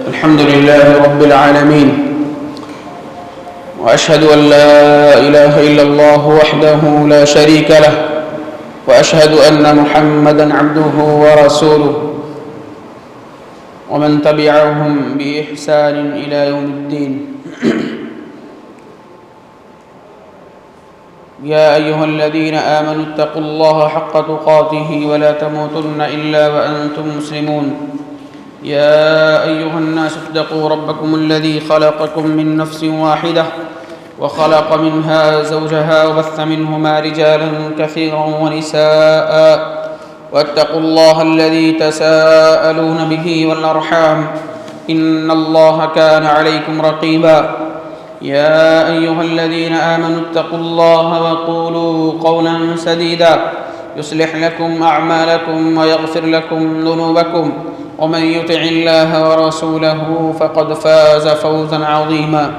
الحمد لله رب العالمين، وأشهد أن لا إله إلا الله وحده لا شريك له، وأشهد أن محمدًا عبده ورسوله، ومن تبعهم بإحسان إلى يوم الدين. يا أيها الذين آمنوا اتقوا الله حق تقاته ولا تموتن إلا وأنتم مسلمون. يا أيها الناس اتقوا ربكم الذي خلقكم من نفس واحدة وخلق منها زوجها وبث منهما رجالا كثيرا ونساء، واتقوا الله الذي تساءلون به والأرحام إن الله كان عليكم رقيبا. يا أيها الذين آمنوا اتقوا الله وقولوا قولا سديدا يصلح لكم أعمالكم ويغفر لكم ذنوبكم، ومن يطع الله ورسوله فقد فاز فوزا عظيما.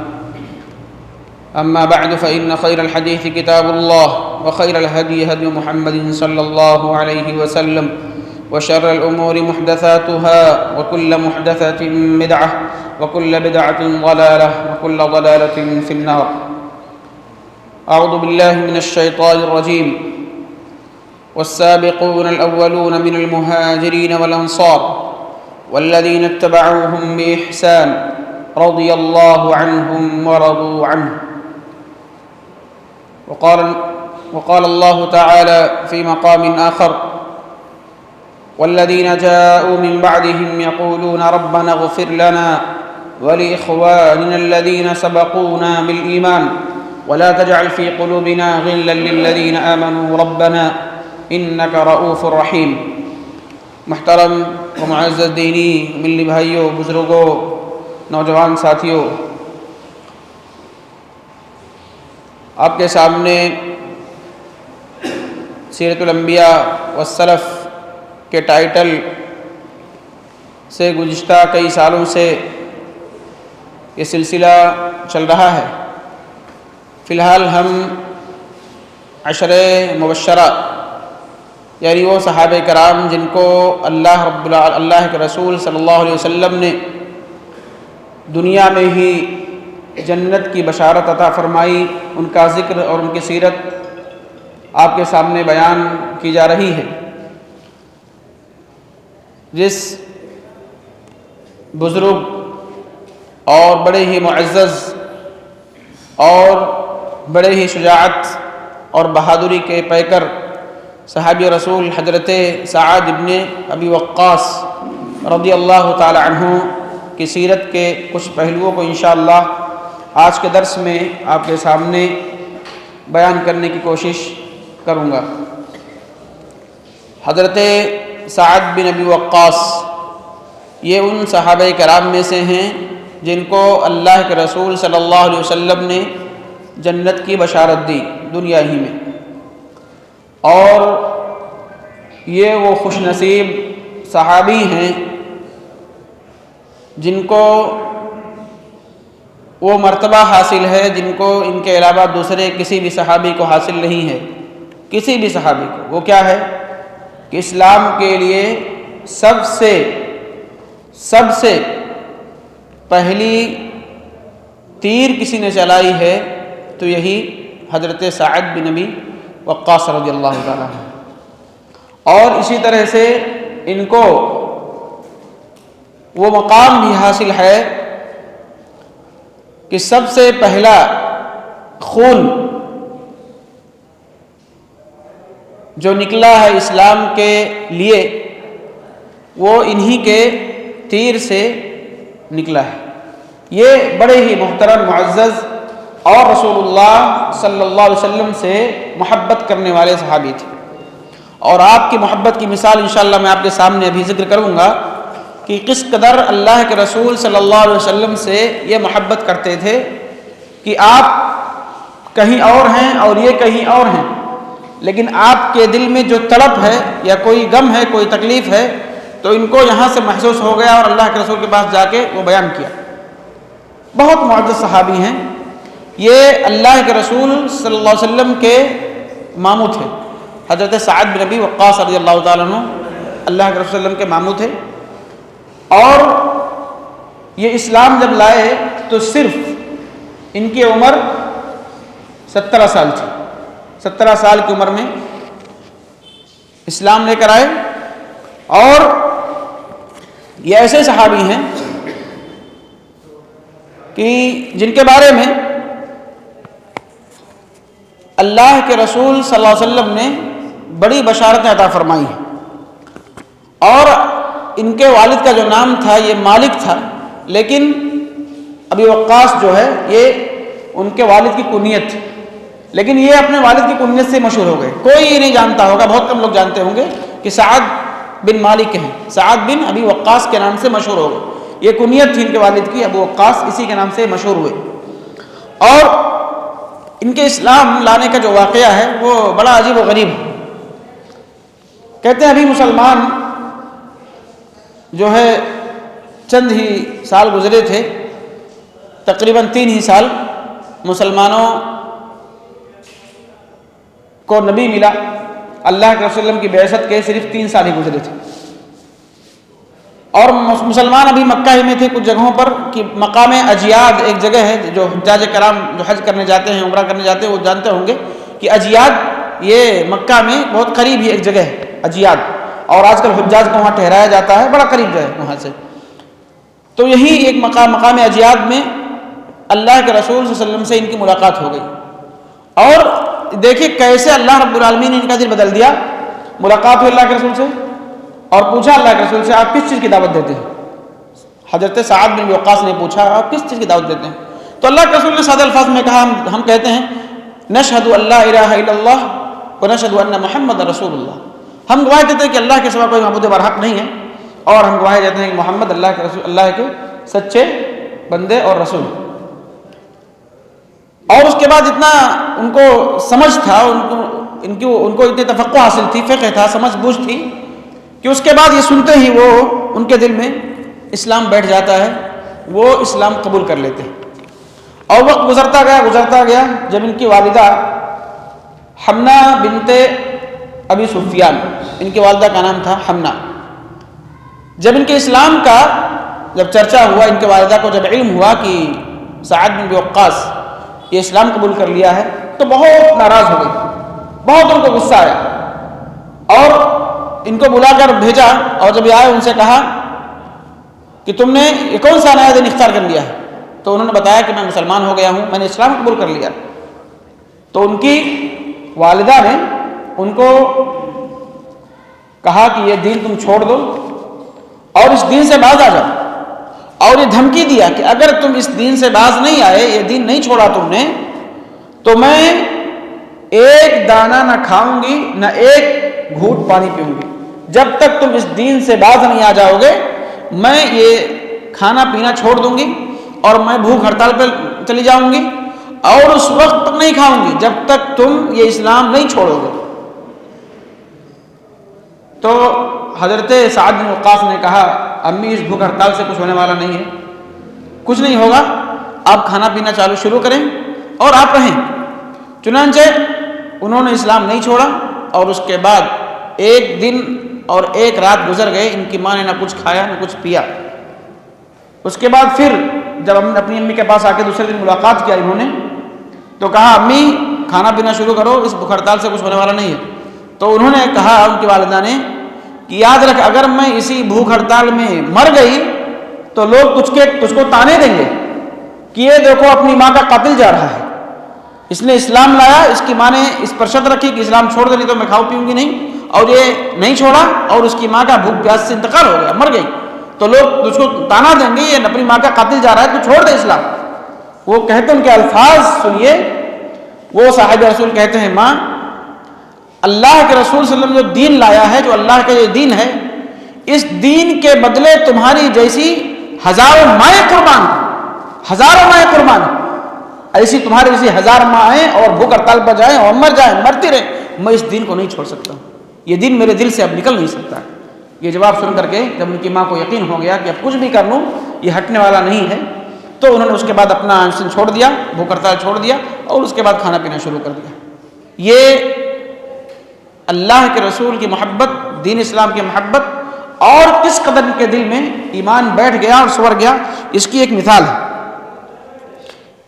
أما بعد، فإن خير الحديث كتاب الله، وخير الهدي هدي محمد صلى الله عليه وسلم، وشر الأمور محدثاتها، وكل محدثة بدعة، وكل بدعة ضلالة، وكل ضلالة في النار. أعوذ بالله من الشيطان الرجيم. والسابقون الأولون من المهاجرين والأنصار والذين اتبعوهم بإحسان رضي الله عنهم ورضوا عنه. وقال الله تعالى في مقام آخر: والذين جاءوا من بعدهم يقولون ربنا اغفر لنا ولإخواننا الذين سبقونا بالإيمان ولا تجعل في قلوبنا غلا للذين آمنوا ربنا إنك رؤوف رحيم. محترم و معزز دینی ملی بھائیوں، بزرگوں، نوجوان ساتھیوں، آپ کے سامنے سیرت الانبیاء والسلف کے ٹائٹل سے گزشتہ کئی سالوں سے یہ سلسلہ چل رہا ہے. فی الحال ہم عشرہ مبشرہ یعنی وہ صحابہ کرام جن کو اللہ کے رسول صلی اللہ علیہ وسلم نے دنیا میں ہی جنت کی بشارت عطا فرمائی، ان کا ذکر اور ان کی سیرت آپ کے سامنے بیان کی جا رہی ہے. جس بزرگ اور بڑے ہی معزز اور بڑے ہی شجاعت اور بہادری کے پیکر صحابی رسول حضرت سعد بن ابی وقاص رضی اللہ تعالی عنہ کی سیرت کے کچھ پہلوؤں کو انشاءاللہ آج کے درس میں آپ کے سامنے بیان کرنے کی کوشش کروں گا. حضرت سعد بن ابی وقاص یہ ان صحابہ کرام میں سے ہیں جن کو اللہ کے رسول صلی اللہ علیہ وسلم نے جنت کی بشارت دی دنیا ہی میں، اور یہ وہ خوش نصیب صحابی ہیں جن کو وہ مرتبہ حاصل ہے جن کو ان کے علاوہ دوسرے کسی بھی صحابی کو حاصل نہیں ہے. کسی بھی صحابی کو. وہ کیا ہے کہ اسلام کے لیے سب سے پہلی تیر کسی نے چلائی ہے تو یہی حضرت سعد بن ابی وقاص رضی اللہ تعالیٰ عنہ. اور اسی طرح سے ان کو وہ مقام بھی حاصل ہے کہ سب سے پہلا خون جو نکلا ہے اسلام کے لیے وہ انہی کے تیر سے نکلا ہے. یہ بڑے ہی محترم معزز اور رسول اللہ صلی اللہ علیہ وسلم سے محبت کرنے والے صحابی تھے. اور آپ کی محبت کی مثال انشاءاللہ میں آپ کے سامنے ابھی ذکر کروں گا کہ کس قدر اللہ کے رسول صلی اللہ علیہ وسلم سے یہ محبت کرتے تھے کہ آپ کہیں اور ہیں اور یہ کہیں اور ہیں، لیکن آپ کے دل میں جو تڑپ ہے یا کوئی غم ہے، کوئی تکلیف ہے، تو ان کو یہاں سے محسوس ہو گیا اور اللہ کے رسول کے پاس جا کے وہ بیان کیا. بہت معزز صحابی ہیں. یہ اللہ کے رسول صلی اللہ علیہ وسلم کے ماموں تھے. حضرت سعد بن ابی وقاص رضی اللہ تعالیٰ عنہ اللہ کے رسول صلی اللہ علیہ وسلم کے ماموں تھے. اور یہ اسلام جب لائے تو صرف ان کی عمر 17 سال تھی. 17 سال کی عمر میں اسلام لے کر آئے. اور یہ ایسے صحابی ہیں کہ جن کے بارے میں اللہ کے رسول صلی اللہ علیہ وسلم نے بڑی بشارتیں عطا فرمائی ہیں. اور ان کے والد کا جو نام تھا یہ مالک تھا، لیکن ابی وقاص جو ہے یہ ان کے والد کی کنیت تھی، لیکن یہ اپنے والد کی کنیت سے مشہور ہو گئے. کوئی نہیں جانتا ہوگا، بہت کم لوگ جانتے ہوں گے کہ سعد بن مالک ہیں. سعد بن ابی وقاص کے نام سے مشہور ہو گئے. یہ کنیت تھی ان کے والد کی، ابو وقاص، اسی کے نام سے مشہور ہوئے. اور ان کے اسلام لانے کا جو واقعہ ہے وہ بڑا عجیب و غریب ہے. کہتے ہیں ابھی مسلمان جو ہے چند ہی سال گزرے تھے، تقریباً 3 ہی سال مسلمانوں کو نبی ملا. اللہ کے رسول صلی اللہ علیہ وسلم کی بعثت کے صرف 3 سال ہی گزرے تھے. اور مسلمان ابھی مکہ ہی میں تھے. کچھ جگہوں پر کہ مقام اجیاد ایک جگہ ہے، جو حجاج کرام جو حج کرنے جاتے ہیں، عمرہ کرنے جاتے ہیں، وہ جانتے ہوں گے کہ اجیاد یہ مکہ میں بہت قریب ہی ایک جگہ ہے اجیاد. اور آج کل حجاج کو وہاں ٹھہرایا جاتا ہے، بڑا قریب جو ہے وہاں سے. تو یہی ایک مقام اجیاد میں اللہ کے رسول صلی اللہ علیہ وسلم سے ان کی ملاقات ہو گئی. اور دیکھیے کیسے اللہ رب العالمین نے ان کا دل بدل دیا. ملاقات ہوئی اللہ کے رسول سے اور پوچھا اللہ کے رسول سے آپ کس چیز کی دعوت دیتے ہیں. حضرت سعد بن وقاص نے پوچھا آپ کس چیز کی دعوت دیتے ہیں. تو اللہ کے رسول نے سادہ الفاظ میں کہا ہم کہتے ہیں نشہد ان لا الہ الا اللہ ونشہد ان محمد رسول اللہ. ہم گواہی دیتے ہیں کہ اللہ کے سوا کوئی معبود برحق نہیں ہے، اور ہم گواہی دیتے ہیں کہ محمد اللہ کے رسول، اللہ کے سچے بندے اور رسول. اور اس کے بعد اتنا ان کو سمجھ تھا، ان کو اتنی تفقہ حاصل تھی، فقہ تھا، سمجھ بوجھ تھی کہ اس کے بعد یہ سنتے ہی وہ ان کے دل میں اسلام بیٹھ جاتا ہے، وہ اسلام قبول کر لیتے ہیں. اور وقت گزرتا گیا. جب ان کی والدہ حمنہ بنت ابی سفیان، ان کی والدہ کا نام تھا حمنہ، جب ان کے اسلام کا جب چرچا ہوا، ان کے والدہ کو جب علم ہوا کہ سعد بن ابی وقاص یہ اسلام قبول کر لیا ہے، تو بہت ناراض ہو گئی، بہت ان کو غصہ آیا. اور ان کو بلا کر بھیجا، اور جب یہ آئے ان سے کہا کہ تم نے یہ کون سا نیا دین اختیار کر لیا ہے. تو انہوں نے بتایا کہ میں مسلمان ہو گیا ہوں، میں نے اسلام قبول کر لیا. تو ان کی والدہ نے ان کو کہا کہ یہ دین تم چھوڑ دو اور اس دین سے باز آ جاؤ. اور یہ دھمکی دیا کہ اگر تم اس دین سے باز نہیں آئے، یہ دین نہیں چھوڑا تم نے، تو میں ایک دانہ نہ کھاؤں گی نہ ایک گھونٹ پانی پیوں گی. جب تک تم اس دین سے باز نہیں آ جاؤ گے میں یہ کھانا پینا چھوڑ دوں گی اور میں بھوک ہڑتال پہ چلی جاؤں گی، اور اس وقت تک نہیں کھاؤں گی جب تک تم یہ اسلام نہیں چھوڑو گے. تو حضرت سعد بن وقاص نے کہا امی اس بھوک ہڑتال سے کچھ ہونے والا نہیں ہے، کچھ نہیں ہوگا، آپ کھانا پینا شروع کریں اور آپ رہیں. چنانچہ انہوں نے اسلام نہیں چھوڑا، اور اس کے بعد 1 دن اور 1 رات گزر گئے، ان کی ماں نے نہ کچھ کھایا نہ کچھ پیا. اس کے بعد پھر جب اپنی امی کے پاس آ کے دوسرے دن ملاقات کیا انہوں نے، تو کہا امی کھانا پینا شروع کرو، اس بھوک ہڑتال سے کچھ ہونے والا نہیں ہے. تو انہوں نے کہا ان کی والدہ نے کہ یاد رکھ اگر میں اسی بھوک ہڑتال میں مر گئی تو لوگ تجھ کو تانے دیں گے کہ یہ دیکھو اپنی ماں کا قاتل جا رہا ہے، اس نے اسلام لایا، اس کی ماں نے اس پر شرط رکھی کہ اسلام چھوڑ دے نہیں تو میں کھاؤ پیوں گی نہیں، اور یہ نہیں چھوڑا اور اس کی ماں کا بھوک پیاس سے انتقال ہو گیا، مر گئی، تو لوگ تجھ کو تانا دیں گے یہ اپنی ماں کا قاتل جا رہا ہے، تو چھوڑ دے اسلام. وہ کہتے ہیں ان کے الفاظ سنیے، وہ صاحب رسول کہتے ہیں ماں اللہ کے رسول صلی اللہ علیہ وسلم جو دین لایا ہے، جو اللہ کا یہ دین ہے، اس دین کے بدلے تمہاری جیسی ہزاروں مائیں قربان، ایسی تمہاری جیسی 1000 مائیں اور بھوک ہڑتال پر جائیں اور مر جائیں، مرتی رہیں، میں اس دین کو نہیں چھوڑ سکتا، یہ دین میرے دل سے اب نکل نہیں سکتا. یہ جواب سن کر کے جب ان کی ماں کو یقین ہو گیا کہ اب کچھ بھی کر لوں یہ ہٹنے والا نہیں ہے، تو انہوں نے اس کے بعد اپنا انسان چھوڑ دیا، بھوک ہڑتال چھوڑ دیا، اور اس کے بعد کھانا پینا شروع کر دیا. یہ اللہ کے رسول کی محبت، دین اسلام کی محبت اور کس قدر ان کے دل میں ایمان بیٹھ گیا اور سور گیا، اس کی ایک مثال ہے۔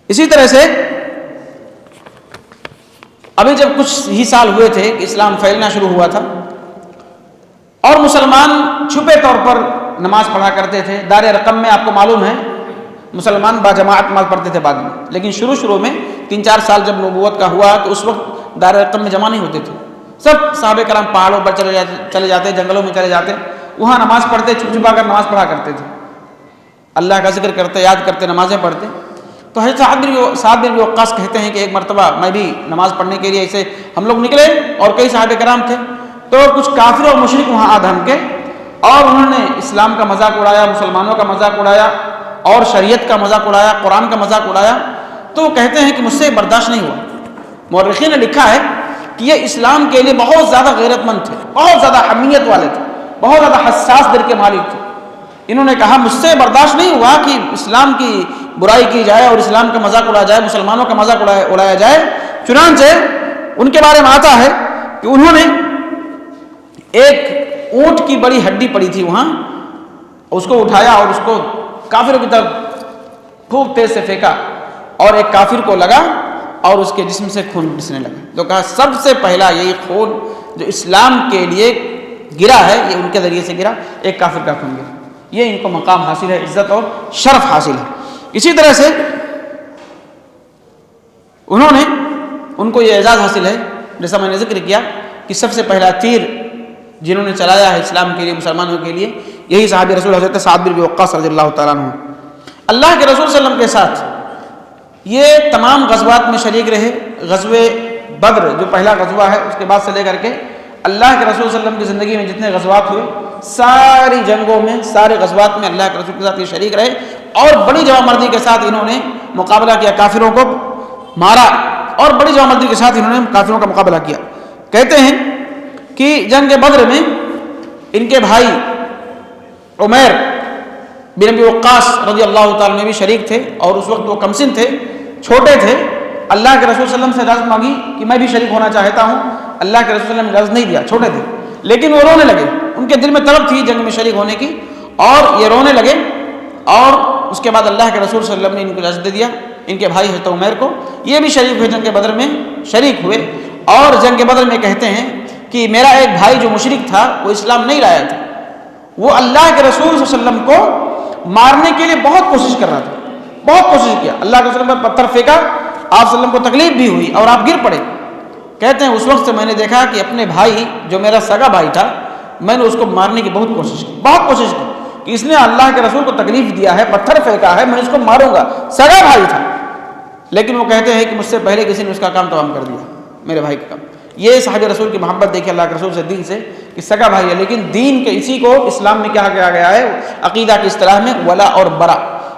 اسی طرح سے ابھی جب کچھ ہی سال ہوئے تھے کہ اسلام پھیلنا شروع ہوا تھا، اور مسلمان چھپے طور پر نماز پڑھا کرتے تھے۔ دار ارقم میں آپ کو معلوم ہے مسلمان باجماعت نماز پڑھتے تھے بعد میں، لیکن شروع میں 3-4 سال جب نبوت کا ہوا تو اس وقت دار ارقم میں جمع نہیں ہوتے تھے، سب صحابہ کرام پہاڑوں پر چلے جاتے، جنگلوں میں چلے جاتے، وہاں نماز پڑھتے، چھپ چھپا کر نماز پڑھا کرتے تھے، اللہ کا ذکر کرتے، یاد کرتے، نمازیں پڑھتے۔ تو حضرت سعد بن وقاص کہتے ہیں کہ ایک مرتبہ میں بھی نماز پڑھنے کے لیے ایسے ہم لوگ نکلے اور کئی صحابہ کرام تھے، تو کچھ کافر اور مشرک وہاں آ دھم کے اور انہوں نے اسلام کا مذاق اڑایا، مسلمانوں کا مذاق اڑایا اور شریعت کا مذاق اڑایا، قرآن کا مذاق اڑایا۔ تو وہ کہتے ہیں کہ مجھ سے برداشت نہیں ہوا۔ مورخین نے لکھا ہے کہ یہ اسلام کے لیے بہت زیادہ غیرت مند تھے، بہت زیادہ حمیت والے تھے، بہت زیادہ حساس دل کے مالک تھے۔ انہوں نے کہا مجھ سے برداشت نہیں ہوا کہ اسلام کی برائی کی جائے اور اسلام کا مذاق اڑایا جائے، مسلمانوں کا مذاق اڑایا جائے۔ چنانچہ ان کے بارے میں آتا ہے کہ انہوں نے ایک اونٹ کی بڑی ہڈی پڑی تھی وہاں، اس کو اٹھایا اور اس کو کافروں کی طرف خوب تیز سے پھینکا اور ایک کافر کو لگا اور اس کے جسم سے خون رسنے لگا۔ تو کہا سب سے پہلا یہی خون جو اسلام کے لیے گرا ہے یہ ان کے ذریعے سے گرا، ایک کافر کا خون گرا۔ یہ ان کو مقام حاصل ہے، عزت اور شرف حاصل ہے۔ اسی طرح سے ان کو یہ اعزاز حاصل ہے، جیسا میں نے ذکر کیا کہ سب سے پہلا تیر جنہوں نے چلایا ہے اسلام کے لیے، مسلمانوں کے لیے، یہی صحابی رسول حضرت سعد بن وقاص رضی اللہ تعالیٰ عنہ۔ اللہ کے رسول صلی اللہ علیہ وسلم کے ساتھ یہ تمام غزوات میں شریک رہے۔ غزوہ بدر جو پہلا غزوہ ہے اس کے بعد سے لے کر کے اللہ کے رسول صلی اللہ علیہ وسلم کی زندگی میں جتنے غزوات ہوئے، ساری جنگوں میں، سارے غزوات میں اللہ کے رسول کے ساتھ یہ شریک رہے اور بڑی جوان مردی کے ساتھ انہوں نے مقابلہ کیا، کافروں کو مارا اور بڑی جوان مردی کے ساتھ انہوں نے کافروں کا مقابلہ کیا۔ کہتے ہیں کہ جنگ بدر میں ان کے بھائی عمیر بن ابی وقاص رضی اللہ تعالیٰ عنہ بھی شریک تھے، اور اس وقت وہ کمسن تھے، چھوٹے تھے۔ اللہ کے رسول صلی اللہ علیہ وسلم سے اجازت مانگی کہ میں بھی شریک ہونا چاہتا ہوں، اللہ کے رسول صلی اللہ علیہ وسلم نے اجازت نہیں دیا، چھوٹے تھے، لیکن وہ رونے لگے، ان کے دل میں طلب تھی جنگ میں شریک ہونے کی، اور یہ رونے لگے۔ اور اس کے بعد اللہ کے رسول صلی اللہ علیہ وسلم نے ان کو اجازت دے دیا، ان کے بھائی حضرت عمیر کو، یہ بھی شریک ہوئے، جنگ بدر میں شریک ہوئے۔ اور جنگ بدر میں کہتے ہیں کہ میرا ایک بھائی جو مشرک تھا وہ اسلام نہیں لایا تھا، وہ اللہ کے رسول صلی اللہ علیہ وسلم کو مارنے کے لیے بہت کوشش کر رہا تھا، بہت کوشش کیا، اللہ کے رسول پر پتھر پھینکا، آپ صلی اللہ علیہ وسلم کو تکلیف بھی ہوئی اور آپ گر پڑے۔ کہتے ہیں اس وقت سے میں نے دیکھا کہ اپنے بھائی جو میرا سگا بھائی تھا، میں نے اس کو مارنے کی بہت کوشش کی، بہت کوشش کی کہ اس نے اللہ کے رسول کو تکلیف دیا ہے، پتھر پھینکا ہے، میں اس کو ماروں گا، سگا بھائی تھا، لیکن وہ کہتے ہیں کہ مجھ سے پہلے کسی نے اس کا کام تمام کر دیا، میرے بھائی کا کام۔ یہ صحابہ رسول کی محبت دیکھیں اللہ کے رسول سے، دین سے، کہ سگا بھائی ہے، لیکن دین کے اسی کو اسلام میں کیا کہا گیا ہے عقیدہ کی اصطلاح میں ولا اور برا۔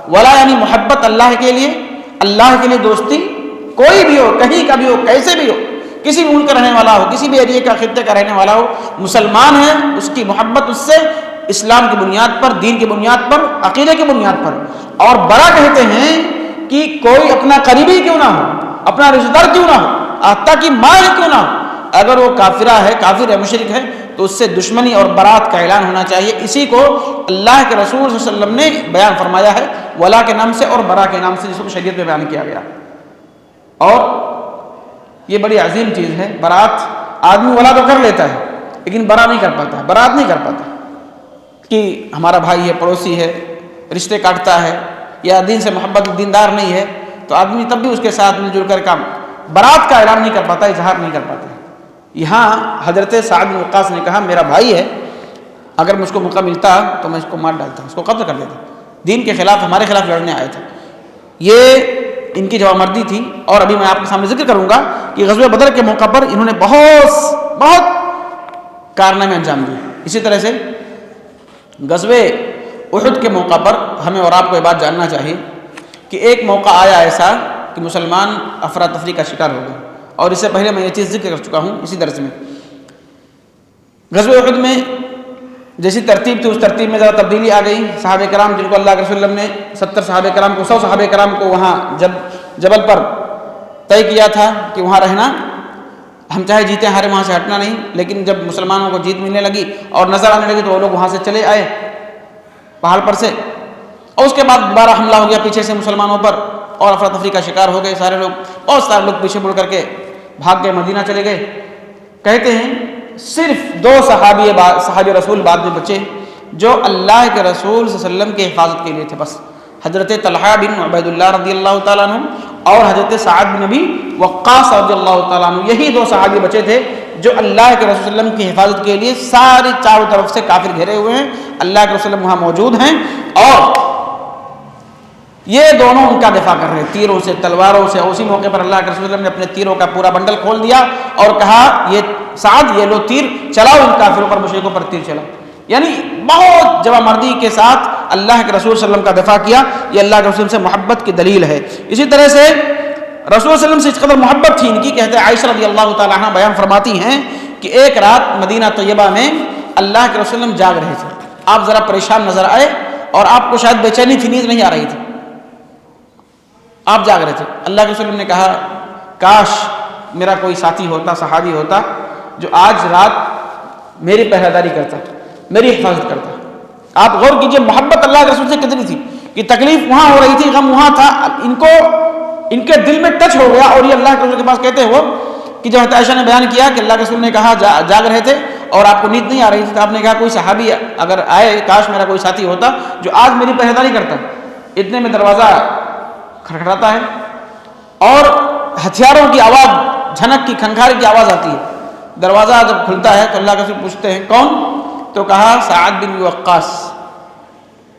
ولا یعنی محبت اللہ کے لیے دوستی، کوئی بھی ہو، کہیں کا بھی ہو، کیسے بھی ہو، کسی بھی ملک کا رہنے والا ہو، کسی بھی ایریے کا، خطے کا رہنے والا ہو، مسلمان ہے، اس کی محبت اس سے اسلام کی بنیاد پر، دین کی بنیاد پر، عقیدے کی بنیاد پر۔ اور برا کہتے ہیں کہ کوئی اپنا قریبی کیوں نہ ہو، اپنا رشتہ دار کیوں نہ ہو، حتیٰ کہ ماں ہی کیوں نہ ہو، اگر وہ کافر ہے، مشرک ہے، تو اس سے دشمنی اور برات کا اعلان ہونا چاہیے۔ اسی کو اللہ کے رسول صلی اللہ علیہ وسلم نے بیان فرمایا ہے، ولا کے نام سے اور برا کے نام سے، جس کو شریعت میں بیان کیا گیا۔ اور یہ بڑی عظیم چیز ہے، برات۔ آدمی ولا تو کر لیتا ہے لیکن برا نہیں کر پاتا، برات نہیں کر پاتا، کہ ہمارا بھائی ہے، پڑوسی ہے، رشتے کاٹتا ہے یا دین سے محبت، دیندار نہیں ہے، تو آدمی تب بھی اس کے ساتھ مل جل کر کام، برات کا اعلان نہیں کر پاتا، اظہار نہیں کر پاتا۔ یہاں حضرت سعد بن وقاص نے کہا میرا بھائی ہے، اگر مجھ کو موقع ملتا تو میں اس کو مار ڈالتا، اس کو قتل کر دیتا، دین کے خلاف، ہمارے خلاف لڑنے آیا تھا۔ یہ ان کی جوامردی تھی۔ اور ابھی میں آپ کے سامنے ذکر کروں گا کہ غزوہ بدر کے موقع پر انہوں نے بہت کارنامے انجام دیے۔ اسی طرح سے غزوہ احد کے موقع پر ہمیں اور آپ کو یہ بات جاننا چاہیے کہ ایک موقع آیا ایسا کہ مسلمان افراتفری کا شکار ہو گئے، اور اس سے پہلے میں یہ چیز ذکر کر چکا ہوں اسی درس میں۔ غزوہ احد میں جیسی ترتیب تھی اس ترتیب میں ذرا تبدیلی آ گئی۔ صحابہ کرام جن کو اللہ کے رسول نے 70 صحابہ کرام کو 100 صحابہ کرام کو وہاں جب جبل پر طے کیا تھا کہ وہاں رہنا، ہم چاہے جیتے ہارے وہاں سے ہٹنا نہیں، لیکن جب مسلمانوں کو جیت ملنے لگی اور نظر آنے لگی تو وہ لوگ وہاں سے چلے آئے پہاڑ پر سے، اور اس کے بعد دوبارہ حملہ ہو گیا پیچھے سے مسلمانوں پر اور افراتفری کا شکار ہو گئے سارے لوگ، بہت سارے لوگ پیچھے مڑ کر کے بھاگ گئے، مدینہ چلے گئے۔ کہتے ہیں صرف 2 صحابی رسول بعد میں بچے جو اللہ کے رسول صلی اللہ علیہ وسلم کے حفاظت کے لیے تھے، بس حضرت طلحہ بن عبید اللہ رضی اللہ تعالیٰ عنہ اور حضرت سعد بن ابی وقاص رضی اللہ تعالیٰ عنہ، یہی 2 صحابی بچے تھے جو اللہ کے رسول صلی اللہ علیہ وسلم کی حفاظت کے لیے ساری چاروں طرف سے کافر گھرے ہوئے ہیں، اللہ کے رسول صلی اللہ علیہ وسلم وہاں موجود ہیں اور یہ دونوں ان کا دفاع کر رہے ہیں تیروں سے، تلواروں سے۔ اسی موقع پر اللہ کے رسول صلی اللہ علیہ وسلم نے اپنے تیروں کا پورا بنڈل کھول دیا اور کہا یہ سعد یہ لو تیر چلاؤ، ان کافروں پر مشرکوں پر تیر چلاؤ، یعنی بہت جواب مردی کے ساتھ اللہ کے رسول صلی اللہ علیہ وسلم کا دفاع کیا۔ یہ اللہ کے رسول سے محبت کی دلیل ہے۔ اسی طرح سے رسول صلی اللہ علیہ وسلم سے اس قدر محبت تھی ان کی، کہتے ہیں عائشہ رضی اللہ تعالیٰ عنہ بیان فرماتی ہیں کہ ایک رات مدینہ طیبہ میں اللہ کے رسول صلی اللہ علیہ وسلم جاگ رہے تھے، آپ ذرا پریشان نظر آئے اور آپ کو شاید بے چینی تھی، نیند نہیں آ رہی تھی، آپ جاگ رہے تھے۔ اللہ کے رسول نے کہا کاش میرا کوئی ساتھی ہوتا، صحابی ہوتا جو آج رات میری پہرےداری کرتا، میری حفاظت کرتا۔ آپ غور کیجئے محبت اللہ کے رسول سے کتنی تھی کہ تکلیف وہاں ہو رہی تھی، غم وہاں تھا، ان کے دل میں ٹچ ہو گیا، اور یہ اللہ کے رسول کے پاس کہتے ہو کہ جب عائشہ نے بیان کیا کہ اللہ کے رسول نے کہا جاگ رہے تھے اور آپ کو نیند نہیں آ رہی تھی، تو آپ نے کہا کوئی صحابی اگر آئے، کاش میرا کوئی ساتھی ہوتا جو آج میری پہرےداری کرتا۔ اتنے میں دروازہ کھٹکھٹاتا ہے اور ہتھیاروں کی آواز، جھنک کی کھنکھار کی آواز آتی ہے۔ دروازہ جب کھلتا ہے تو اللہ کے رسول پوچھتے ہیں کون؟ تو کہا سعد بن وقاص۔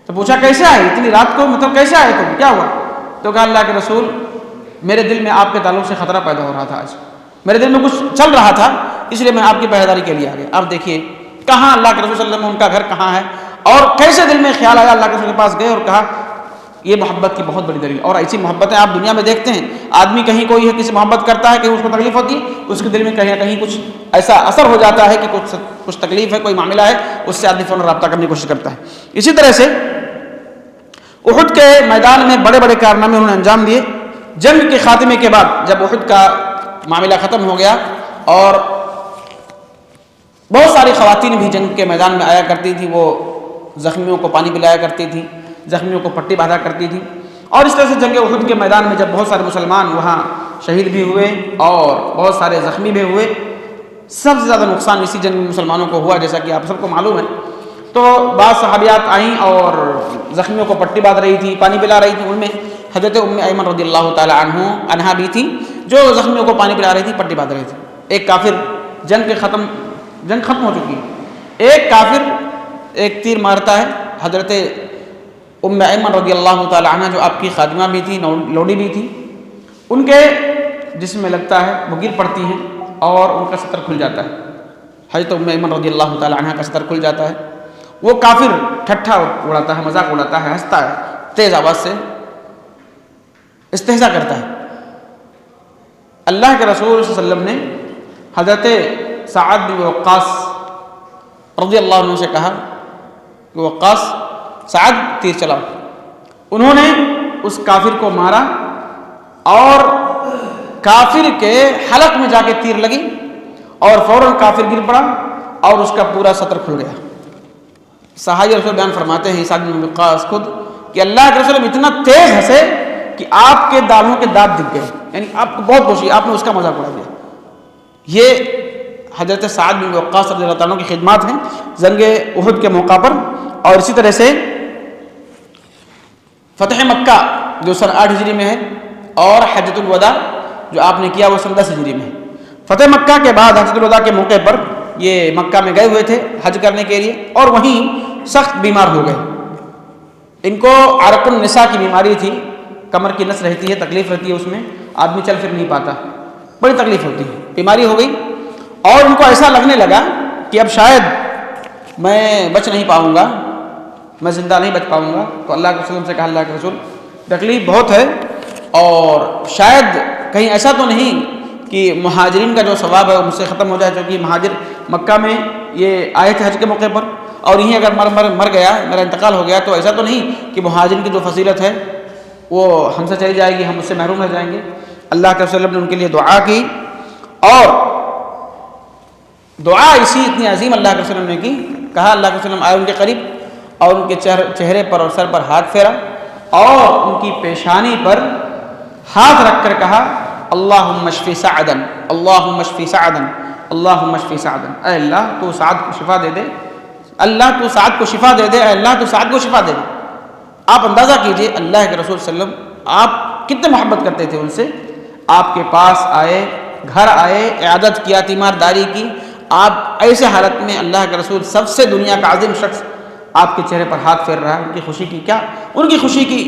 تو پوچھا کیسے آئے اتنی رات کو، مطلب کیسے آئے تم، کیا ہوا؟ تو کہا اللہ کے رسول میرے دل میں آپ کے تعلق سے خطرہ پیدا ہو رہا تھا، آج میرے دل میں کچھ چل رہا تھا، اس لیے میں آپ کی پہرےداری کے لیے آ گیا۔ آپ دیکھیے کہاں اللہ کے رسول صلی اللہ علیہ وسلم، ان کا گھر کہاں ہے اور کیسے دل میں خیال آیا، اللہ کے رسول کے پاس گئے اور کہا یہ محبت کی بہت بڑی دلیل۔ اور ایسی محبتیں آپ دنیا میں دیکھتے ہیں، آدمی کہیں کوئی ہے کسی محبت کرتا ہے کہ اس کو تکلیف ہوتی ہے، اس کے دل میں کہیں نہ کہیں کچھ ایسا اثر ہو جاتا ہے کہ کچھ تکلیف ہے، کوئی معاملہ ہے، اس سے آدمی فوراً رابطہ کرنے کی کوشش کرتا ہے۔ اسی طرح سے احد کے میدان میں بڑے بڑے کارنامے انہوں نے انجام دیے۔ جنگ کے خاتمے کے بعد جب احد کا معاملہ ختم ہو گیا اور بہت ساری خواتین بھی جنگ کے میدان میں آیا کرتی تھی، وہ زخمیوں کو پانی پلایا کرتی تھی، زخمیوں کو پٹی باندھا کرتی تھی، اور اس طرح سے جنگ احد کے میدان میں جب بہت سارے مسلمان وہاں شہید بھی ہوئے اور بہت سارے زخمی بھی ہوئے، سب سے زیادہ نقصان اسی جنگ میں مسلمانوں کو ہوا، جیسا کہ آپ سب کو معلوم ہے۔ تو بعض صحابیات آئیں اور زخمیوں کو پٹی باندھ رہی تھی، پانی پلا رہی تھی، ان میں حضرت ام ایمن رضی اللہ تعالیٰ عنہا بھی تھی جو زخمیوں کو پانی پلا رہی تھی، پٹی باندھ رہی تھی۔ ایک کافر جنگ ختم ہو چکی ہے، ایک کافر ایک تیر مارتا ہے، حضرت ام ایمن رضی اللہ تعالیٰ عنہ جو آپ کی خادمہ بھی تھی، لوڈی بھی تھی، ان کے جسم میں لگتا ہے، وہ گر پڑتی ہیں اور ان کا ستر کھل جاتا ہے۔ حضرت ام ایمن رضی اللہ تعالیٰ عنہ کا ستر کھل جاتا ہے۔ وہ کافر ٹھٹھا اڑاتا ہے، مذاق اڑاتا ہے، ہنستا ہے، تیز آواز سے استہزاء کرتا ہے۔ اللہ کے رسول صلی اللہ علیہ وسلم نے حضرت سعد بن وقاص رضی اللہ عنہ سے کہا کہ وقاص سعد تیر چلاؤ۔ انہوں نے اس کافر کو مارا اور کافر کے حلق میں جا کے تیر لگی اور فوراً کافر گر پڑا اور اس کا پورا ستر کھل گیا۔ صحابی رسول بیان فرماتے ہیں سعد بن وقاص خود کہ اللہ کے رسول اتنا تیز ہنسے کہ آپ کے دانتوں کے دانت دکھ گئے، یعنی آپ کو بہت خوشی، آپ نے اس کا مذاق اڑا دیا۔ یہ حضرت سعد بن وقاص رضی اللہ عنہ کی خدمات ہیں جنگ احد کے موقع پر۔ اور اسی طرح سے فتح مکہ جو سن 8 ہجری میں ہے اور حجۃ الوداع جو آپ نے کیا وہ سن 10 ہجری میں ہے۔ فتح مکہ کے بعد حجۃ الوداع کے موقع پر یہ مکہ میں گئے ہوئے تھے حج کرنے کے لیے اور وہیں سخت بیمار ہو گئے۔ ان کو عرق النساء کی بیماری تھی، کمر کی نس رہتی ہے، تکلیف رہتی ہے، اس میں آدمی چل پھر نہیں پاتا، بڑی تکلیف ہوتی ہے، بیماری ہو گئی اور ان کو ایسا لگنے لگا کہ اب شاید میں بچ نہیں پاؤں گا، میں زندہ نہیں بچ پاؤں گا۔ تو اللہ کے رسول سے کہا اللہ کے رسول تکلیف بہت ہے اور شاید کہیں ایسا تو نہیں کہ مہاجرین کا جو ثواب ہے وہ مجھ سے ختم ہو جائے، چونکہ مہاجر مکہ میں یہ آئے تھے حج کے موقع پر اور یہیں اگر مر گیا، میرا انتقال ہو گیا تو ایسا تو نہیں کہ مہاجرین کی جو فضیلت ہے وہ ہم سے چلی جائے گی، ہم اس سے محروم رہ جائیں گے۔ اللہ کے رسول نے ان کے لیے دعا کی اور دعا اسی اتنی عظیم اللہ کے وسلم نے کی. کہا اللہ کے وسلم آئے ان کے قریب اور ان کے چہرے پر اور سر پر ہاتھ پھیرا اور ان کی پیشانی پر ہاتھ رکھ کر کہا اللہم اشفی سعدا اللہم اشفی سعدا اللہم اشفی سعدا. اے اللہ تو سعد کو شفا دے دے، اللہ تو سعد کو شفا دے دے، اے اللہ تو سعد کو شفا دے دے. آپ اندازہ کیجئے اللہ کے رسول صلی اللہ علیہ وسلم آپ کتنے محبت کرتے تھے ان سے. آپ کے پاس آئے، گھر آئے، عیادت کیا، تیمارداری کی. آپ ایسے حالت میں اللہ کے رسول سب سے دنیا کا عظیم شخص آپ کے چہرے پر ہاتھ پھیر رہا ہے. ان کی خوشی کی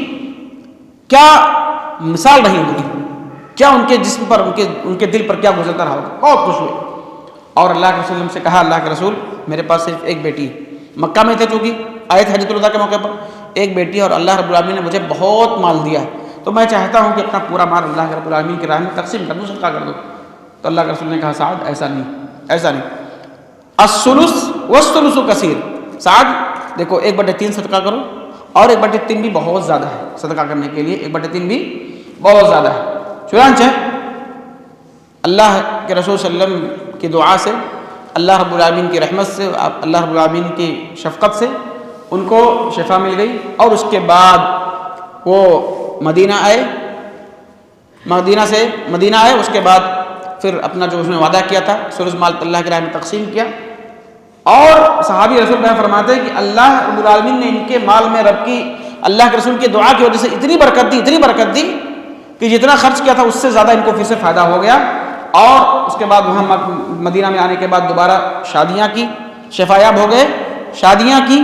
کیا مثال رہی ہوگی، کیا ان کے جسم پر ان کے دل پر کیا گزرتا رہا ہوگا. بہت خوش ہوئے. اور اللہ کے رسول سے کہا اللہ کے رسول میرے پاس صرف ایک بیٹی ہے. مکہ میں تھے چونکہ آئے تھے حجۃ الوداع کے موقع پر. ایک بیٹی ہے اور اللہ رب العالمین نے مجھے بہت مال دیا ہے، تو میں چاہتا ہوں کہ اپنا پورا مال اللہ رب العالمین کی راہ میں تقسیم کر دوں، صدقہ کر دوں. تو اللہ کے رسول نے کہا سعد ایسا نہیں. الثلث والثلث کثیر. سعد دیکھو 1/3 صدقہ کرو، اور 1/3 بھی بہت زیادہ ہے صدقہ کرنے کے لیے. 1/3 بھی بہت زیادہ ہے. چنانچہ اللہ کے رسول صلی اللہ علیہ وسلم کی دعا سے، اللہ رب العالمین کی رحمت سے، اللہ رب العالمین کی شفقت سے ان کو شفا مل گئی. اور اس کے بعد وہ مدینہ آئے. اس کے بعد پھر اپنا جو اس نے وعدہ کیا تھا ثلث مال اللہ کی راہ میں تقسیم کیا. اور صحابی رسول بیان فرماتے ہیں کہ اللہ رب العالمین نے ان کے مال میں رب کی اللہ کے رسول کی دعا کی وجہ سے اتنی برکت دی کہ جتنا خرچ کیا تھا اس سے زیادہ ان کو پھر سے فائدہ ہو گیا. اور اس کے بعد وہاں مدینہ میں آنے کے بعد دوبارہ شادیاں کی، شفایاب ہو گئے، شادیاں کی،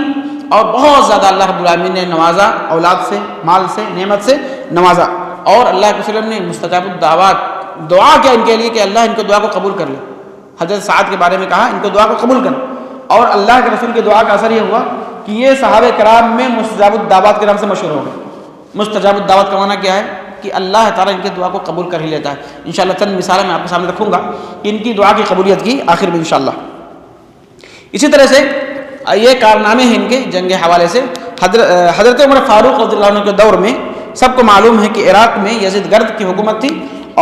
اور بہت زیادہ اللہ رب العالمین نے نوازا، اولاد سے، مال سے، نعمت سے نوازا. اور اللہ کے وسلم نے مستجاب الدعوات دعا کیا ان کے لیے کہ اللہ ان کو دعا کو قبول کر لے. حضرت سعد کے بارے میں کہا ان کو دعا کو قبول کر. اور اللہ کے رسول کی دعا کا اثر یہ ہوا کہ یہ صحابہ کرام میں مستجاب الدعوات کے نام سے مشہور ہو گئے. مستجاب الدعوات کا معنی کیا ہے کہ اللہ تعالیٰ ان کی دعا کو قبول کر ہی لیتا ہے. انشاءاللہ چند مثالیں میں آپ کے سامنے رکھوں گا کہ ان کی دعا کی قبولیت کی آخر میں انشاءاللہ. اسی طرح سے یہ کارنامے ہیں ان کے جنگ حوالے سے. حضرت عمر فاروق رضی اللہ عنہ کے دور میں سب کو معلوم ہے کہ عراق میں یزید گرد کی حکومت تھی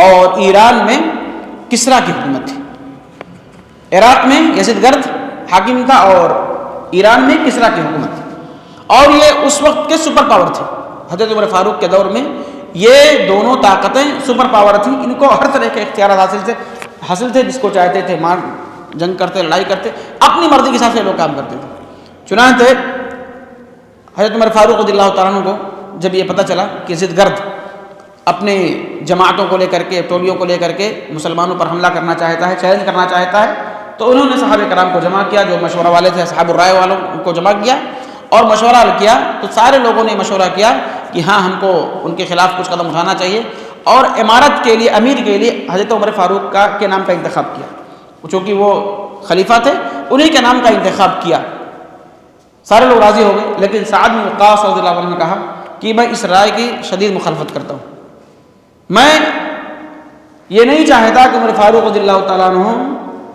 اور ایران میں کسرا کی حکومت تھی. عراق میں یزید گرد حاکم تھا اور ایران میں کسرا کی حکومت تھی. اور یہ اس وقت کے سپر پاور تھے. حضرت عمر فاروق کے دور میں یہ دونوں طاقتیں سپر پاور تھیں. ان کو ہر طرح کے اختیارات حاصل تھے. جس کو چاہتے تھے مار جنگ کرتے، لڑائی کرتے، اپنی مرضی کے حساب سے لوگ کام کرتے تھے. چنانچہ حضرت عمر فاروق رضی اللہ تعالیٰ عنہ کو جب یہ پتہ چلا کہ یزید گرد اپنے جماعتوں کو لے کر کے، ٹولیوں کو لے کر کے مسلمانوں پر حملہ کرنا چاہتا ہے، چیلنج کرنا چاہتا ہے، تو انہوں نے صحابہ کرام کو جمع کیا، جو مشورہ والے تھے اصحاب الرائے والوں ان کو جمع کیا اور مشورہ کیا. تو سارے لوگوں نے مشورہ کیا کہ ہاں ہم کو ان کے خلاف کچھ قدم اٹھانا چاہیے. اور امارت کے لیے، امیر کے لیے حضرت عمر فاروق کے نام کا انتخاب کیا. چونکہ وہ خلیفہ تھے انہی کے نام کا انتخاب کیا. سارے لوگ راضی ہو گئے. لیکن سعد بن وقاص رضی اللہ عنہ نے کہا کہ میں اس رائے کی شدید مخالفت کرتا ہوں. میں یہ نہیں چاہتا کہ عمر فاروق رضی اللہ تعالیٰ عنہ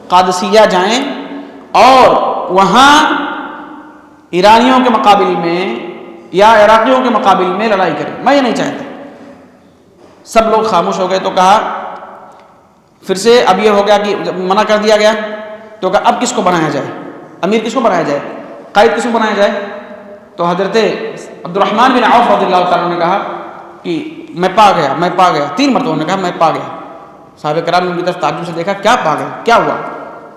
قادسیہ جائیں اور وہاں ایرانیوں کے مقابل میں یا عراقیوں کے مقابل میں لڑائی کریں. میں یہ نہیں چاہتا. سب لوگ خاموش ہو گئے. تو کہا پھر سے اب یہ ہو گیا کہ منع کر دیا گیا. تو کہا اب کس کو بنایا جائے، امیر کس کو بنایا جائے، قائد کس کو بنایا جائے. تو حضرت عبد الرحمن بن عوف رضی اللہ تعالیٰ نے کہا کہ میں پا گیا. 3 مرتبہ انہوں نے کہا میں پا گیا. صحابہ کرام نے ان کی طرف تعجب سے دیکھا کیا پا گئے، کیا ہوا.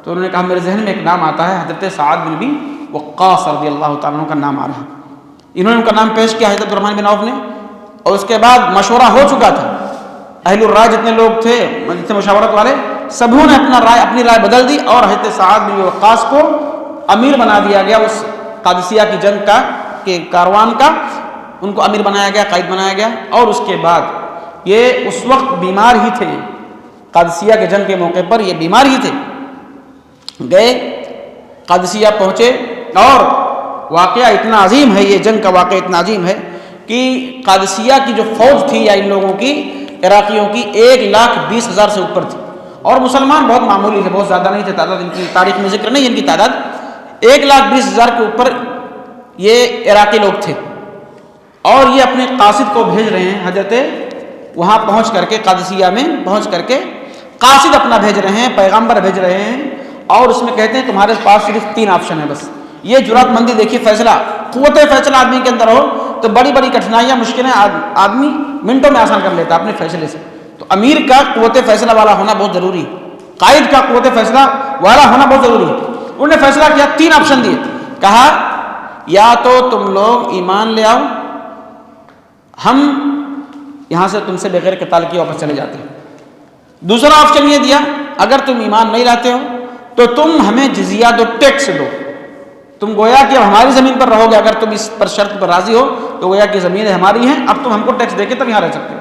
تو انہوں نے کہا میرے ذہن میں ایک نام آتا ہے، حضرت سعد بن ابی وقاص رضی اللہ تعالیٰ عنہ کا نام آ رہا ہے. انہوں نے ان کا نام پیش کیا حضرت عبد الرحمن بن عوف نے. اور اس کے بعد مشورہ ہو چکا تھا. اہل الرائے جتنے لوگ تھے، جتنے مشاورت والے، سبھوں نے اپنی رائے بدل دی اور حضرت سعد بن وقاص کو امیر بنا دیا گیا. اس قادسیہ کی جنگ کے کاروان کا ان کو امیر بنایا گیا، قائد بنایا گیا. اور اس کے بعد یہ اس وقت بیمار ہی تھے. قادسیہ کے جنگ کے موقع پر یہ بیمار ہی تھے. گئے قادسیہ پہنچے اور واقعہ اتنا عظیم ہے، یہ جنگ کا واقعہ اتنا عظیم ہے کہ قادسیہ کی جو فوج تھی یا ان لوگوں کی، عراقیوں کی، 1,20,000 سے اوپر تھی. اور مسلمان بہت معمولی تھے، بہت زیادہ نہیں تھے. تعداد ان کی تاریخ میں ذکر نہیں ان کی تعداد. 1,20,000 کے اوپر یہ عراقی لوگ تھے. اور یہ اپنے قاصد کو بھیج رہے ہیں. حضرت وہاں پہنچ کر کے، قادسیہ میں پہنچ کر کے قاصد اپنا بھیج رہے ہیں، پیغامبر بھیج رہے ہیں. اور اس میں کہتے ہیں تمہارے پاس صرف 3 آپشن ہیں بس. یہ جرات مندی دیکھیے, فیصلہ, قوت فیصلہ آدمی کے اندر ہو تو بڑی بڑی کٹھنائیاں, مشکلیں آدمی منٹوں میں آسان کر لیتا ہے اپنے فیصلے سے. تو امیر کا قوت فیصلہ والا ہونا بہت ضروری ہے, قائد کا قوت فیصلہ والا ہونا بہت ضروری ہے. انہوں نے فیصلہ کیا, 3 آپشن دیے. کہا یا تو تم لوگ ایمان لے آؤ, ہم یہاں سے تم سے بغیر قتال کیے واپس چلے جاتے ہیں. دوسرا آپشن یہ دیا, اگر تم ایمان نہیں لاتے ہو تو تم ہمیں جزیہ دو, ٹیکس دو. تم گویا کہ اب ہماری زمین پر رہو گے, اگر تم اس پر شرط پر راضی ہو تو گویا کہ زمینیں ہماری ہیں, اب تم ہم کو ٹیکس دے کے تب یہاں رہ سکتے ہو.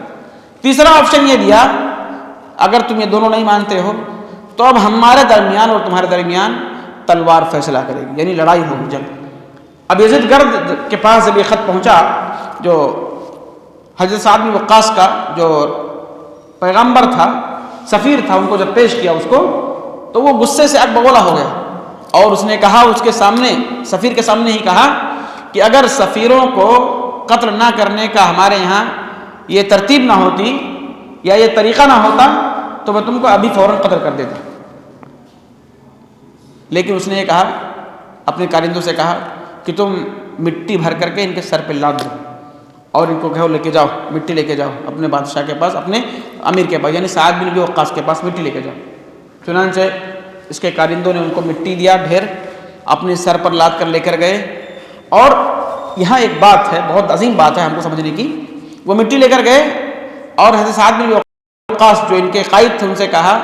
تیسرا آپشن یہ دیا, اگر تم یہ دونوں نہیں مانتے ہو تو اب ہمارے درمیان اور تمہارے درمیان تلوار فیصلہ کرے گی, یعنی لڑائی ہوگی, جنگ. اب یزید گرد کے پاس جب یہ خط پہنچا, جو حضرت سعد بن وقاص کا جو پیغمبر تھا, سفیر تھا, ان کو جب پیش کیا اس کو, تو وہ غصے سے اگ بگولا ہو گیا. اور اس نے کہا, اس کے سامنے, سفیر کے سامنے ہی کہا کہ اگر سفیروں کو قتل نہ کرنے کا ہمارے یہاں یہ ترتیب نہ ہوتی یا یہ طریقہ نہ ہوتا تو میں تم کو ابھی فوراً قتل کر دیتا. لیکن اس نے یہ کہا, اپنے کارندوں سے کہا کہ تم مٹی بھر کر کے ان کے سر پہ لاد دو اور ان کو کہو لے کے جاؤ, مٹی لے کے جاؤ اپنے بادشاہ کے پاس, اپنے امیر کے پاس, یعنی سعد بن ابی وقاص کے پاس مٹی لے کے جاؤ. چنانچہ اس کے کارندوں نے ان کو مٹی دیا ڈھیر, اپنے سر پر لاد کر لے کر گئے. اور یہاں ایک بات ہے, بہت عظیم بات ہے ہم کو سمجھنے کی. وہ مٹی لے کر گئے اور حضرت سعد بن وقاص جو ان کے قائد تھے ان سے کہا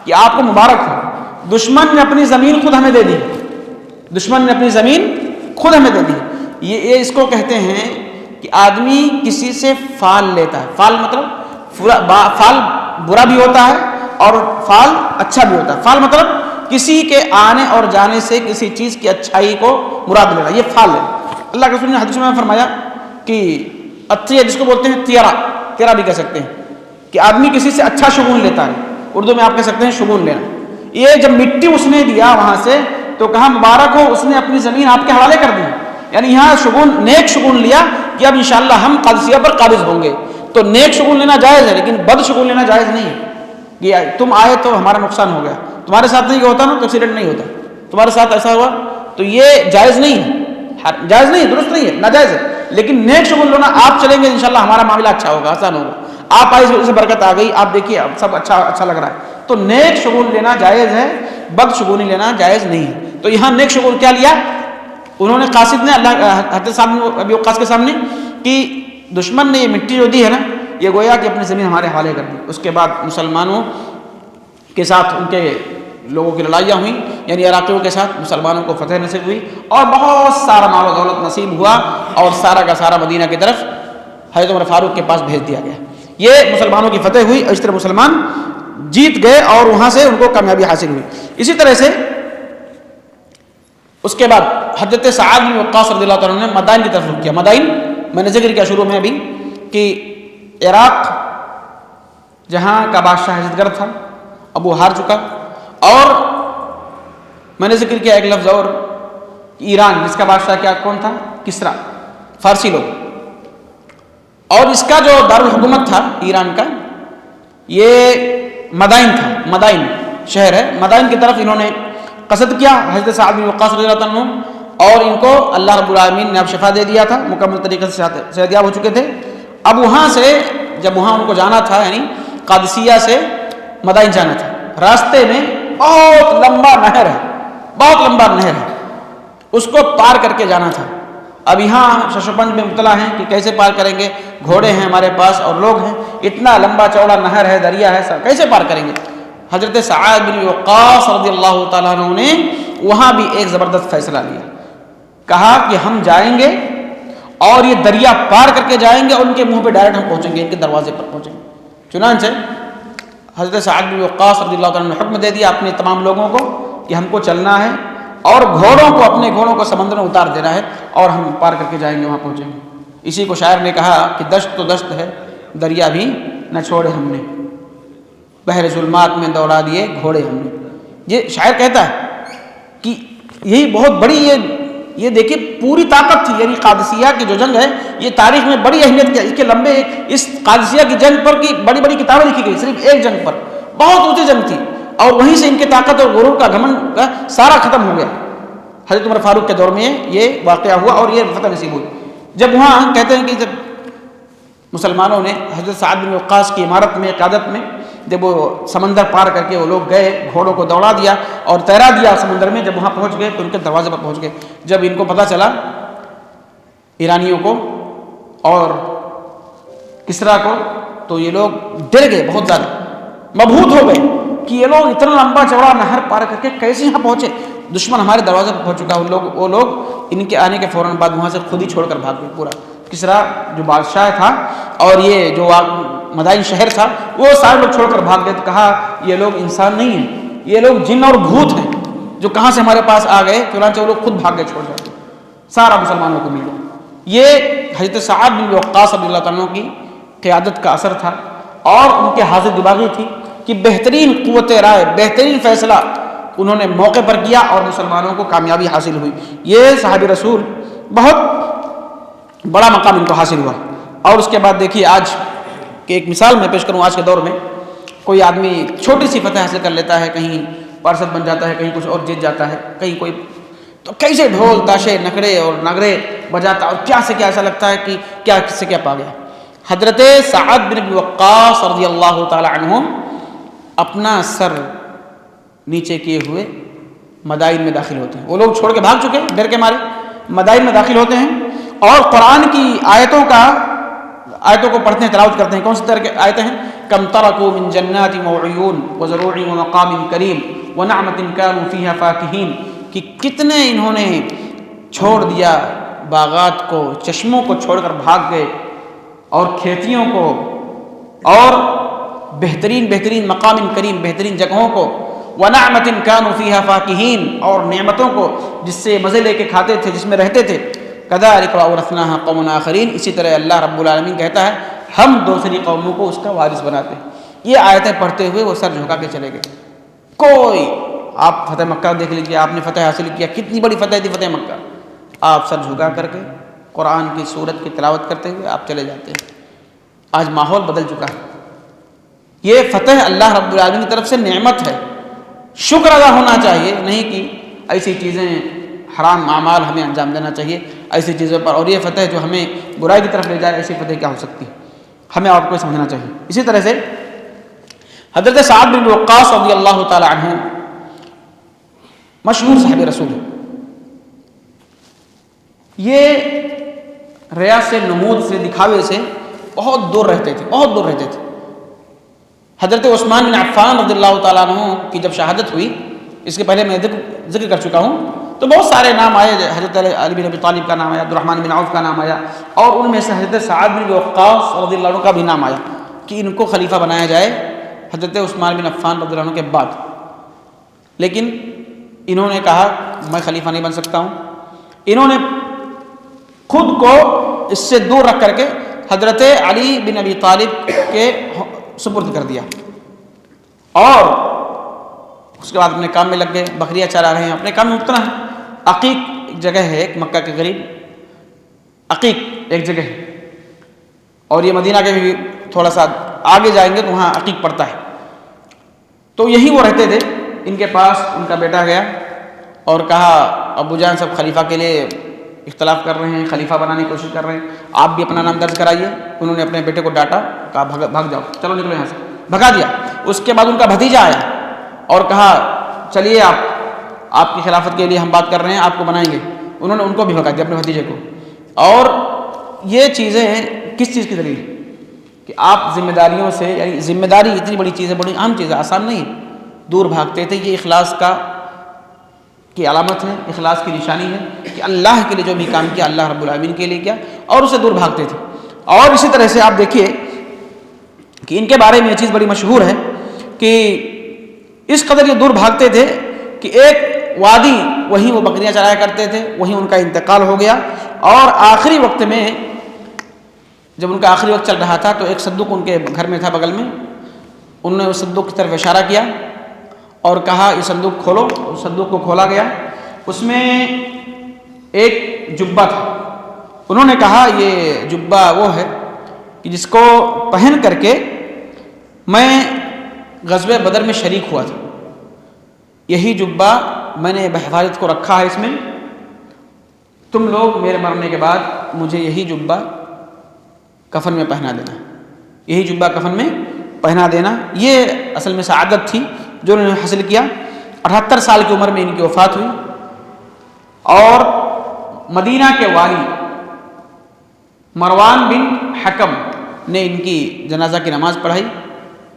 کہ آپ کو مبارک ہو, دشمن نے اپنی زمین خود ہمیں دے دی, دشمن نے اپنی زمین خود ہمیں دے دی. یہ اس کو کہتے ہیں کہ آدمی کسی سے فال لیتا ہے. فال مطلب فال برا بھی ہوتا ہے اور فال اچھا بھی ہوتا ہے. فال مطلب کسی کے آنے اور جانے سے کسی چیز کی اچھائی کو مراد لینا, یہ فال ہے. اللہ کے رسول نے حدیث میں فرمایا کہ اطیہ, جس کو بولتے ہیں تیرا بھی کہہ سکتے ہیں, کہ آدمی کسی سے اچھا شگون لیتا ہے. اردو میں آپ کہہ سکتے ہیں شگون لینا. یہ جب مٹی اس نے دیا وہاں سے تو کہا مبارک ہو, اس نے اپنی زمین آپ کے حوالے کر دی. یعنی یہاں شگون, نیک شگون لیا کہ اب انشاءاللہ ہم قادسیہ پر قابض ہوں گے. تو نیک شگون لینا جائز ہے, لیکن بد شگون لینا جائز نہیں ہے. کہ تم آئے تو ہمارا نقصان ہو گیا, تمہارے ساتھ نہیں ہوتا نا تو ایکسیڈنٹ نہیں ہوتا, تمہارے ساتھ ایسا ہوا تو یہ جائز نہیں ہے, جائز نہیں ہے, درست نہیں ہے, ناجائز ہے. لیکن نیک شگون لینا, آپ چلیں گے انشاءاللہ ہمارا معاملہ اچھا ہوگا, آسان ہوگا. آپ آئے, اس وجہ سے برکت آ گئی, آپ دیکھیے اب سب اچھا لگ رہا ہے. تو نیک شگون لینا جائز ہے, بد شگونی لینا جائز نہیں ہے. تو یہاں نیک شگون کیا لیا انہوں نے, قاصد نے, اللہ حضرت صاحب نے ابی وقاص کے سامنے, کہ دشمن نے یہ مٹی جو دی ہے نا, یہ گویا کہ اپنی زمین ہمارے حوالے کر دی. اس کے بعد مسلمانوں کے ساتھ ان کے لوگوں کی لڑائیاں ہوئیں, یعنی عراقیوں کے ساتھ مسلمانوں کو فتح نصیب ہوئی اور بہت سارا مال و دولت نصیب ہوا, اور سارا کا سارا مدینہ کی طرف حضرت عمر فاروق کے پاس بھیج دیا گیا. یہ مسلمانوں کی فتح ہوئی, اس طرح مسلمان جیت گئے اور وہاں سے ان کو کامیابی حاصل ہوئی. اسی طرح سے اس کے بعد حضرت سعد بن وقاص رضی اللہ تعالیٰ عنہ نے مدائن کی طرف رخ کیا. مدائن میں نے ذکر کیا شروع میں ابھی کہ عراق جہاں کا بادشاہ یزید گرد تھا, اب وہ ہار چکا. اور میں نے ذکر کیا ایک لفظ اور, ایران جس کا بادشاہ کیا کون تھا, کسرا, فارسی لوگ. اور اس کا جو دارالحکومت تھا ایران کا, یہ مدائن تھا. مدائن شہر ہے, مدائن کی طرف انہوں نے قصد کیا. حضرت سعد بن وقاص رضی اللہ عنہ, اور ان کو اللہ رب العالمین نے اب شفا دے دیا تھا, مکمل طریقے سے صحتیاب ہو چکے تھے. اب وہاں سے جب وہاں ان کو جانا تھا, یعنی قادسیہ سے مدائن جانا تھا, راستے میں بہت لمبا نہر ہے, بہت لمبا نہر ہے, اس کو پار کر کے جانا تھا. اب یہاں ششپنج میں مبتلا ہیں کہ کیسے پار کریں گے, گھوڑے ہیں ہمارے پاس اور لوگ ہیں, اتنا لمبا چوڑا نہر ہے, دریا ہے, سب کیسے پار کریں گے. حضرت سعد بن وقاص رضی اللہ تعالیٰ عنہ نے وہاں بھی ایک زبردست فیصلہ لیا. کہا کہ ہم جائیں گے اور یہ دریا پار کر کے جائیں گے, اور ان کے منہ پہ ڈائریکٹ ہم پہنچیں گے, ان کے دروازے پر پہنچیں گے. چنانچہ حضرت سعد بن وقاص رضی اللہ تعالیٰ نے حکم دے دیا اپنے تمام لوگوں کو کہ ہم کو چلنا ہے اور گھوڑوں کو, اپنے گھوڑوں کو سمندر میں اتار دینا ہے اور ہم پار کر کے جائیں گے, وہاں پہنچیں گے. اسی کو شاعر نے کہا کہ دشت تو دشت ہے, دریا بھی نہ چھوڑے ہم نے, بحر ظلمات میں دوڑا دیے گھوڑے ہم نے. یہ شاعر کہتا ہے کہ یہی بہت بڑی, یہ دیکھیے پوری طاقت تھی. یعنی قادسیہ کی جو جنگ ہے یہ تاریخ میں بڑی اہمیت کیا, اس کے لمبے, اس قادسیہ کی جنگ پر کی بڑی بڑی کتابیں لکھی گئی, صرف ایک جنگ پر, بہت اونچی جنگ تھی. اور وہیں سے ان کی طاقت اور غرور کا گھمنڈ کا سارا ختم ہو گیا. حضرت عمر فاروق کے دور میں یہ واقعہ ہوا اور یہ فتح نصیب ہوئی. جب وہاں کہتے ہیں کہ جب مسلمانوں نے حضرت سعد بن وقاص کی عمارت میں قیادت میں جب وہ سمندر پار کر کے وہ لوگ گئے, گھوڑوں کو دوڑا دیا اور تیرا دیا سمندر میں, جب وہاں پہنچ گئے تو ان کے دروازے پر پہنچ گئے. جب ان کو پتہ چلا ایرانیوں کو اور کسریٰ کو, تو یہ لوگ ڈر گئے, بہت زیادہ مبہوت ہو گئے کہ یہ لوگ اتنا لمبا چوڑا نہر پار کر کے کیسے یہاں پہنچے, دشمن ہمارے دروازے پر پہنچ چکا. وہ لوگ ان کے آنے کے فوراً بعد وہاں سے خود ہی چھوڑ کر بھاگ گئے. پورا کسریٰ جو بادشاہ تھا اور یہ جو مدائن شہر تھا وہ سارے لوگ چھوڑ کر بھاگ گئے. تو کہا یہ لوگ انسان نہیں ہیں, یہ لوگ جن اور بھوت ہیں جو کہاں سے ہمارے پاس آ گئے, چنانچہ وہ لوگ خود بھاگ گئے چھوڑ جاتے. سارا مسلمانوں کو مل گیا. یہ حضرت سعد بن وقاص رضی اللہ تعالیٰ کی قیادت کا اثر تھا اور ان کے حاضر دماغی تھی کہ بہترین قوت رائے, بہترین فیصلہ انہوں نے موقع پر کیا اور مسلمانوں کو کامیابی حاصل ہوئی. یہ صحابی رسول بہت بڑا مقام ان کو حاصل ہوا. اور اس کے بعد دیکھیے آج کہ ایک مثال میں پیش کروں, آج کے دور میں کوئی آدمی چھوٹی سی فتح حاصل کر لیتا ہے, کہیں پارشد بن جاتا ہے, کہیں کچھ اور جیت جاتا ہے, کہیں کوئی, تو کیسے ڈھول تاشے نکڑے اور نغرے بجاتا اور کیا سے کیا ایسا لگتا ہے کہ کیا کس سے کیا پا گیا. حضرت سعد بن ابی وقاص رضی اللہ تعالی عنہم اپنا سر نیچے کیے ہوئے مدائن میں داخل ہوتے ہیں. وہ لوگ چھوڑ کے بھاگ چکے ڈر کے مارے, مدائن میں داخل ہوتے ہیں اور قرآن کی آیتوں کو پڑھتے ہیں, تلاوت کرتے ہیں. کون سی طرح کی آیتیں ہیں؟ کم ترکوا من جنات وعیون وزروع ومقام کریم ونعمت کانوا فیہا فاکہین, کہ کتنے انہوں نے چھوڑ دیا باغات کو, چشموں کو چھوڑ کر بھاگ گئے, اور کھیتیوں کو, اور بہترین بہترین مقام کریم, بہترین جگہوں کو, ونعمت کانوا فیہا فاکہین, اور نعمتوں کو جس سے مزے لے کے کھاتے تھے, جس میں رہتے تھے. کذالک وورثناھا قوما آخرین, اسی طرح اللہ رب العالمین کہتا ہے ہم دوسری قوموں کو اس کا وارث بناتے ہیں. یہ آیتیں پڑھتے ہوئے وہ سر جھکا کے چلے گئے. کوئی آپ فتح مکہ دیکھ لیجیے, آپ نے فتح حاصل کیا, کتنی بڑی فتح تھی فتح مکہ, آپ سر جھکا کر کے قرآن کی سورت کی تلاوت کرتے ہوئے آپ چلے جاتے ہیں. آج ماحول بدل چکا ہے. یہ فتح اللہ رب العالمین کی طرف سے نعمت ہے, شکر ادا ہونا چاہیے, نہیں کہ ایسی چیزیں حرام اعمال ہمیں انجام دینا چاہیے ایسی چیزوں پر. اور یہ فتح جو ہمیں برائی کی طرف لے جائے, ایسی فتح کیا ہو سکتی ہے, ہمیں آپ کو سمجھنا چاہیے. اسی طرح سے حضرت سعد بن وقاص رضی اللہ تعالی عنہ مشہور صحابی رسول ہیں. یہ ریا سے, نمود سے, دکھاوے سے بہت دور رہتے تھے, بہت دور رہتے تھے. حضرت عثمان بن عفان رضی اللہ تعالیٰ عنہ کی جب شہادت ہوئی, اس کے پہلے میں ذکر کر چکا ہوں, تو بہت سارے نام آئے. حضرت علی بن ابی طالب کا نام آیا, عبدالرحمن بن عوف کا نام آیا, اور ان میں سے حضرت سعد بن وقاص رضی اللہ عنہ کا بھی نام آیا کہ ان کو خلیفہ بنایا جائے حضرت عثمان بن عفان رضی اللہ عنہ کے بعد. لیکن انہوں نے کہا میں خلیفہ نہیں بن سکتا ہوں. انہوں نے خود کو اس سے دور رکھ کر کے حضرت علی بن ابی طالب کے سپرد کر دیا, اور اس کے بعد اپنے کام میں لگ گئے, بکریاں چرا رہے ہیں, اپنے کام میں مبتلا ہیں. عقیق ایک جگہ ہے, ایک مکہ کے قریب عقیق ایک جگہ ہے, اور یہ مدینہ کے بھی تھوڑا سا آگے جائیں گے تو وہاں عقیق پڑتا ہے. تو یہی وہ رہتے تھے. ان کے پاس ان کا بیٹا گیا اور کہا ابو جان سب خلیفہ کے لیے اختلاف کر رہے ہیں, خلیفہ بنانے کی کوشش کر رہے ہیں, آپ بھی اپنا نام درج کرائیے. انہوں نے اپنے بیٹے کو ڈانٹا, کہا بھاگ جاؤ, چلو نکلو یہاں سے, بھگا دیا. اس کے بعد ان کا بھتیجا آیا اور کہا چلیے آپ کی خلافت کے لیے ہم بات کر رہے ہیں, آپ کو بنائیں گے. انہوں نے ان کو بھی بھگا دیا, اپنے بھتیجے کو. اور یہ چیزیں کس چیز کی دلیل ہے کہ آپ ذمہ داریوں سے, یعنی ذمہ داری اتنی بڑی چیز ہے, بڑی عام چیز ہے, آسان نہیں ہے, دور بھاگتے تھے. یہ اخلاص کی علامت ہے, اخلاص کی نشانی ہے کہ اللہ کے لیے جو بھی کام کیا اللہ رب العالمین کے لیے کیا, اور اسے دور بھاگتے تھے. اور اسی طرح سے آپ دیکھیے کہ ان کے بارے میں یہ چیز بڑی مشہور ہے کہ اس قدر یہ دور بھاگتے تھے کہ ایک وادی, وہیں وہ بکریاں چرایا کرتے تھے, وہیں ان کا انتقال ہو گیا. اور آخری وقت میں جب ان کا آخری وقت چل رہا تھا تو ایک صندوق ان کے گھر میں تھا بغل میں. انہوں نے اس صندوق کی طرف اشارہ کیا اور کہا یہ صندوق کھولو. اس صندوق کو کھولا گیا, اس میں ایک جبہ تھا. انہوں نے کہا یہ جبہ وہ ہے کہ جس کو پہن کر کے میں غزوہ بدر میں شریک ہوا تھا. یہی جبہ میں نے بحفاظت کو رکھا ہے اس میں، تم لوگ میرے مرنے کے بعد مجھے یہی جبہ کفن میں پہنا دینا، یہی جبہ کفن میں پہنا دینا۔ یہ اصل میں سعادت تھی جو انہوں نے حاصل کیا۔ 78 سال کی عمر میں ان کی وفات ہوئی، اور مدینہ کے والی مروان بن حکم نے ان کی جنازہ کی نماز پڑھائی۔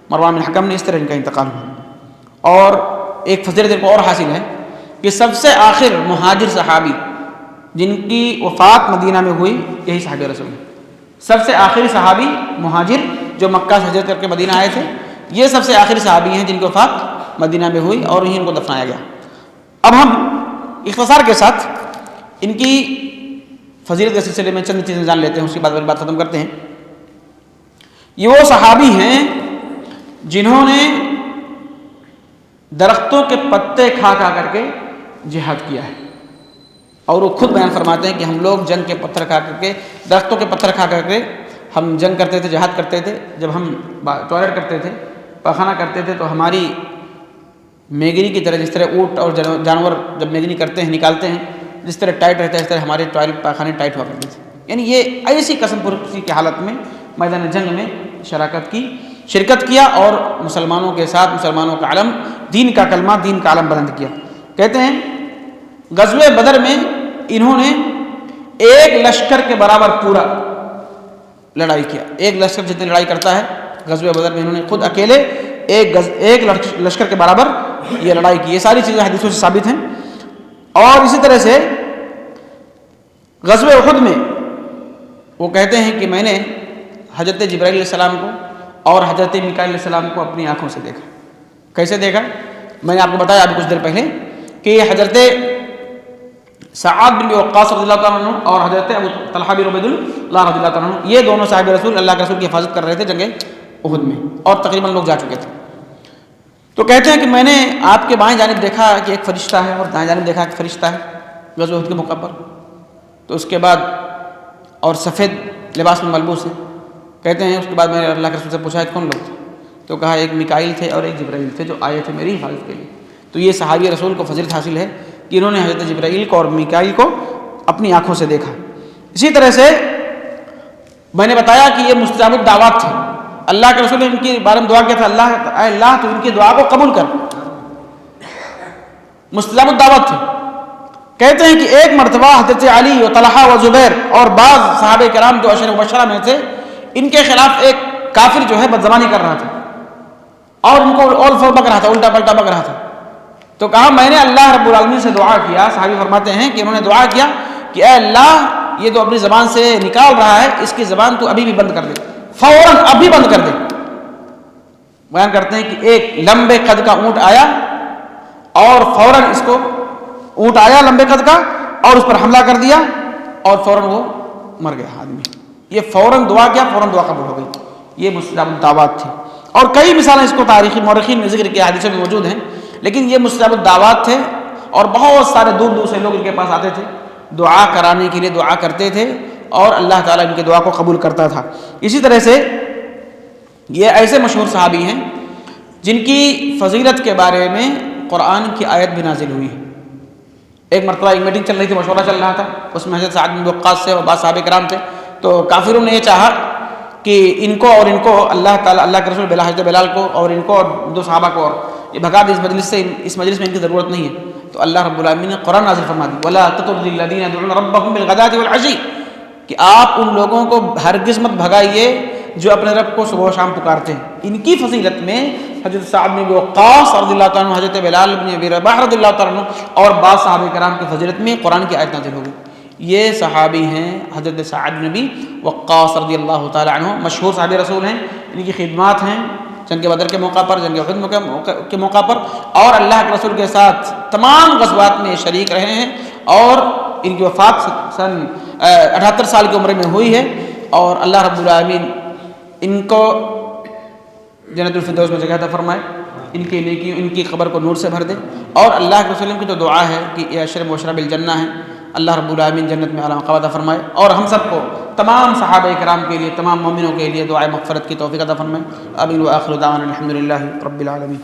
مروان بن حکم نے، اس طرح ان کا انتقال ہوا۔ اور ایک فضیلت ان کو اور حاصل ہے کہ سب سے آخر مہاجر صحابی جن کی وفات مدینہ میں ہوئی یہی صحابی رسول ہیں۔ سب سے آخری صحابی مہاجر جو مکہ سے ہجرت کر کے مدینہ آئے تھے، یہ سب سے آخری صحابی ہیں جن کی وفات مدینہ میں ہوئی، اور انہیں ان کو دفنایا گیا۔ اب ہم اختصار کے ساتھ ان کی فضیلت کے سلسلے میں چند چیزیں جان لیتے ہیں، اس کے بعد والی بات ختم کرتے ہیں۔ یہ وہ صحابی ہیں جنہوں نے درختوں کے پتے کھا کر کے جہاد کیا ہے، اور وہ خود بیان فرماتے ہیں کہ ہم لوگ جنگ کے پتھر کھا کر کے، درختوں کے پتھر کھا کر کے ہم جنگ کرتے تھے، جہاد کرتے تھے۔ جب ہم ٹوائلٹ کرتے تھے، پاخانہ کرتے تھے، تو ہماری میگنی کی طرح، جس طرح اونٹ اور جانور جب میگنی کرتے ہیں، نکالتے ہیں، جس طرح ٹائٹ رہتا ہے، اس طرح ہمارے ٹوائلٹ پاخانے ٹائٹ ہوا کرتے تھے۔ یعنی یہ ایسی قسم پرسی کی حالت میں میدان جنگ میں شرکت کیا، اور مسلمانوں کے ساتھ مسلمانوں کا علم، دین کا کلمہ، دین کا علم بلند کیا۔ کہتے ہیں غزوہ بدر میں انہوں نے ایک لشکر کے برابر پورا لڑائی کیا۔ ایک لشکر جتنی لڑائی کرتا ہے، غزوہ بدر میں انہوں نے خود اکیلے ایک لشکر کے برابر یہ لڑائی کی۔ یہ ساری چیزیں حدیثوں سے ثابت ہیں۔ اور اسی طرح سے غزوہ احد میں وہ کہتے ہیں کہ میں نے حضرت جبرائیل علیہ السلام کو اور حضرت میکائیل علیہ السلام کو اپنی آنکھوں سے دیکھا۔ کیسے دیکھا؟ میں نے آپ کو بتایا ابھی کچھ دیر پہلے کہ حضرت سعد بن وقاص رضی اللہ تعالیٰ عنہ اور حضرت ابو طلحہ بن عبید اللہ رضی اللہ تعالیٰ عنہ، یہ دونوں صحابہ رسول اللہ کے رسول کی حفاظت کر رہے تھے جنگ احد میں، اور تقریباً لوگ جا چکے تھے۔ تو کہتے ہیں کہ میں نے آپ کے بائیں جانب دیکھا کہ ایک فرشتہ ہے، اور دائیں جانب دیکھا کہ فرشتہ ہے غزوہ احد کے موقع پر۔ تو اس کے بعد اور سفید لباس میں ملبوس ہے۔ کہتے ہیں اس کے بعد میں نے اللہ کے رسول سے پوچھا کون لوگ تھے؟ تو کہا ایک میکائیل تھے اور ایک جبرائیل تھے جو آئے تھے میری حفاظت کے لیے۔ تو یہ صحابی رسول کو فضیلت حاصل ہے کہ انہوں نے حضرت جبرائیل کو اور میکائیل کو اپنی آنکھوں سے دیکھا۔ اسی طرح سے میں نے بتایا کہ یہ مستجاب الدعوات تھے۔ اللہ کے رسول نے ان کے بارے میں دعا کیا تھا، اے اللہ تو ان کی دعا کو قبول کر۔ مستجاب الدعوات تھے۔ کہتے ہیں کہ ایک مرتبہ حضرت علی و طلحہ و زبیر اور بعض صحابہ کرام جو عشر مبشرہ میں تھے، ان کے خلاف ایک کافر جو ہے بدزبانی کر رہا تھا، اور ان کو اول فول بک رہا تھا، الٹا پلٹا بک رہا تھا۔ تو کہا میں نے اللہ رب العالمین سے دعا کیا۔ صحابی فرماتے ہیں کہ انہوں نے دعا کیا کہ اے اللہ یہ تو اپنی زبان سے نکال رہا ہے، اس کی زبان تو ابھی بھی بند کر دے، فوراً ابھی بند کر دے۔ بیان کرتے ہیں کہ ایک لمبے قد کا اونٹ آیا، اور فوراً اس کو اونٹ آیا لمبے قد کا، اور اس پر حملہ کر دیا، اور فوراً وہ مر گیا آدمی۔ یہ فوراً دعا کیا، فوراً دعا قبول ہو گئی۔ یہ مستجاب الدعوات تھی۔ اور کئی مثالیں اس کو تاریخی مورخین نے ذکر کیا، حدیثوں میں موجود ہیں، لیکن یہ مستجاب الدعوات تھے، اور بہت سارے دور دور سے لوگ ان کے پاس آتے تھے، دعا کرانے کے لیے دعا کرتے تھے، اور اللہ تعالیٰ ان کی دعا کو قبول کرتا تھا۔ اسی طرح سے یہ ایسے مشہور صحابی ہیں جن کی فضیلت کے بارے میں قرآن کی آیت بھی نازل ہوئی ہے۔ ایک مرتبہ ایک میٹنگ چل رہی تھی، مشورہ چل رہا تھا، اس میں حضرت سعد بن وقاص سے اور بعض صحابہ کرام تھے۔ تو کافروں نے یہ چاہا کہ ان کو اور ان کو اللہ تعالیٰ، اللہ کے رسول حضرت بلال کو اور ان کو اور دو صحابہ کو اور یہ بھگا دے اس مجلس سے، اس مجلس میں ان کی ضرورت نہیں ہے۔ تو اللہ رب العالمین نے قرآن نازل فرما دی، وَلَا تَطْرُدِ الَّذِينَ يَدْعُونَ رَبَّهُم بِالْغَدَاةِ وَالْعَشِيِّ، کہ آپ ان لوگوں کو ہرگز مت بھگائیے جو اپنے رب کو صبح و شام پکارتے ہیں۔ ان کی فضیلت میں حضرت سعد بن وقاص رضی اللہ تعالیٰ عنہ، حضرت بلال بن ابی رباح رضی اللہ تعالیٰ عنہ اور بعض صحابہ کرام کی فضیلت میں قرآن کی آیت نازل ہو گئی۔ یہ صحابی ہیں حضرت سعد بن ابی وقاص رضی اللہ تعالیٰ عنہ، مشہور صحابی رسول ہیں۔ ان کی خدمات ہیں جنگ بدر کے موقع پر، جنگ احد کے موقع پر، اور اللہ کے رسول کے ساتھ تمام غزوات میں شریک رہے ہیں، اور ان کی وفات سن 78 سال کی عمر میں ہوئی ہے۔ اور اللہ رب العالمین ان کو جنت الفردوس میں جگہ عطا فرمائے، ان کے نیکی، ان کی قبر کو نور سے بھر دے۔ اور اللہ کے رسول کی تو دعا ہے کہ یہ عشر مبشرہ بالجنہ ہے، اللہ رب العالمین جنت میں اعلیٰ مقام عطا فرمائے، اور ہم سب کو، تمام صحابہ کرام کے لیے، تمام مومنوں کے لیے دعائے مغفرت کی توفیق عطا فرمائے۔ آمین وآخر دعوانا الحمد للہ رب العالمین۔